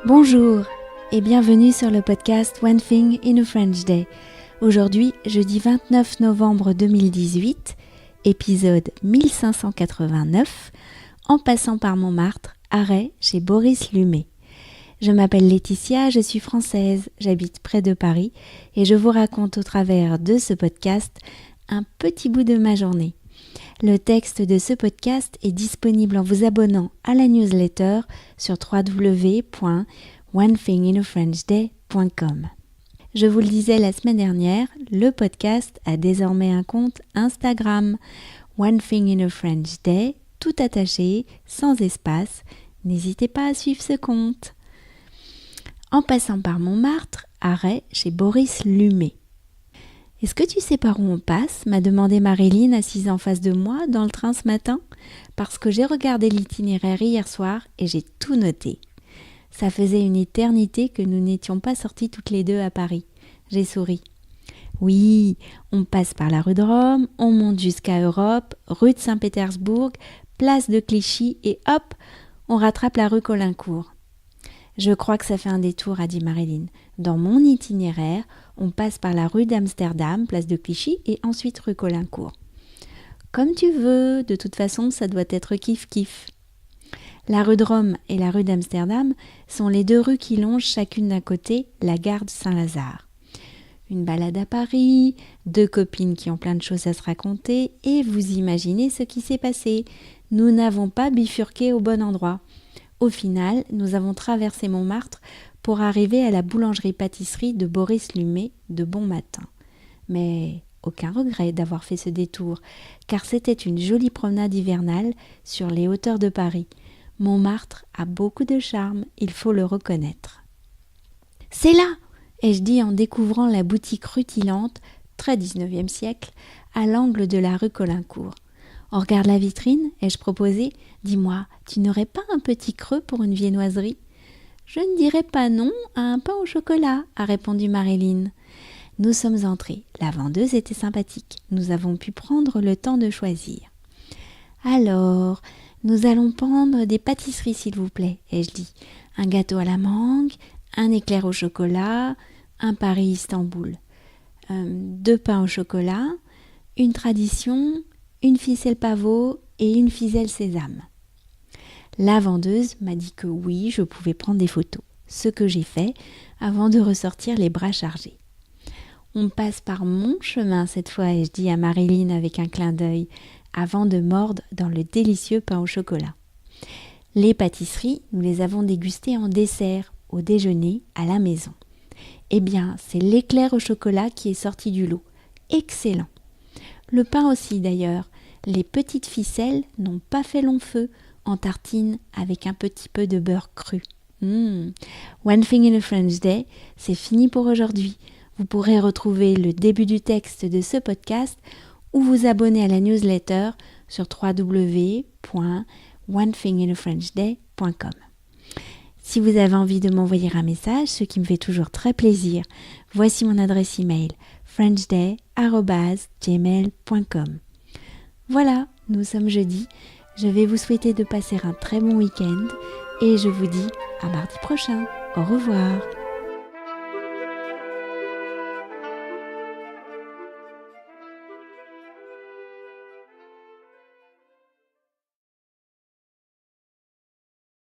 Bonjour et bienvenue sur le podcast One Thing in a French Day. Aujourd'hui, jeudi 29 novembre 2018, épisode 1589, en passant par Montmartre, arrêt chez Boris Lumet. Je m'appelle Laetitia, je suis française, j'habite près de Paris et je vous raconte au travers de ce podcast un petit bout de ma journée. Le texte de ce podcast est disponible en vous abonnant à la newsletter sur www.onethinginafrenchday.com. Je vous le disais la semaine dernière, le podcast a désormais un compte Instagram, One Thing in a French Day, tout attaché, sans espace. N'hésitez pas à suivre ce compte. En passant par Montmartre, arrêt chez Boris Lumet. Est-ce que tu sais par où on passe ? M'a demandé Marilyn assise en face de moi dans le train ce matin, parce que j'ai regardé l'itinéraire hier soir et j'ai tout noté. Ça faisait une éternité que nous n'étions pas sorties toutes les deux à Paris. J'ai souri. Oui, on passe par la rue de Rome, on monte jusqu'à Europe, rue de Saint-Pétersbourg, place de Clichy et hop, on rattrape la rue Caulaincourt. Je crois que ça fait un détour, a dit Marilyn. Dans mon itinéraire, on passe par la rue d'Amsterdam, place de Clichy, et ensuite rue Caulaincourt. Comme tu veux, de toute façon, ça doit être kiff-kiff. La rue de Rome et la rue d'Amsterdam sont les deux rues qui longent chacune d'un côté la gare de Saint-Lazare. Une balade à Paris, deux copines qui ont plein de choses à se raconter, et vous imaginez ce qui s'est passé. Nous n'avons pas bifurqué au bon endroit. Au final, nous avons traversé Montmartre pour arriver à la boulangerie-pâtisserie de Boris Lumet de bon matin. Mais aucun regret d'avoir fait ce détour, car c'était une jolie promenade hivernale sur les hauteurs de Paris. Montmartre a beaucoup de charme, il faut le reconnaître. « C'est là !» ai-je dit en découvrant la boutique rutilante, très 19e siècle, à l'angle de la rue Caulaincourt. « On regarde la vitrine ?» ai-je proposé. « Dis-moi, tu n'aurais pas un petit creux pour une viennoiserie ?» « Je ne dirais pas non à un pain au chocolat », a répondu Marilyn. Nous sommes entrés. La vendeuse était sympathique. Nous avons pu prendre le temps de choisir. « Alors, nous allons prendre des pâtisseries, s'il vous plaît, » ai-je dit. « Un gâteau à la mangue, un éclair au chocolat, un Paris-Istanbul. 2 pains au chocolat, une tradition, une ficelle pavot et une ficelle sésame. » La vendeuse m'a dit que oui, je pouvais prendre des photos, ce que j'ai fait avant de ressortir les bras chargés. On passe par mon chemin cette fois, ai-je dit à Marilyn avec un clin d'œil, avant de mordre dans le délicieux pain au chocolat. Les pâtisseries, nous les avons dégustées en dessert, au déjeuner, à la maison. Eh bien, c'est l'éclair au chocolat qui est sorti du lot. Excellent. Le pain aussi d'ailleurs. Les petites ficelles n'ont pas fait long feu, en tartine avec un petit peu de beurre cru. One Thing in a French Day, c'est fini pour aujourd'hui. Vous pourrez retrouver le début du texte de ce podcast ou vous abonner à la newsletter sur www.onethinginafrenchday.com. Si vous avez envie de m'envoyer un message, ce qui me fait toujours très plaisir, voici mon adresse email frenchday@gmail.com. Voilà, nous sommes jeudi. Je vais vous souhaiter de passer un très bon week-end et je vous dis à mardi prochain. Au revoir.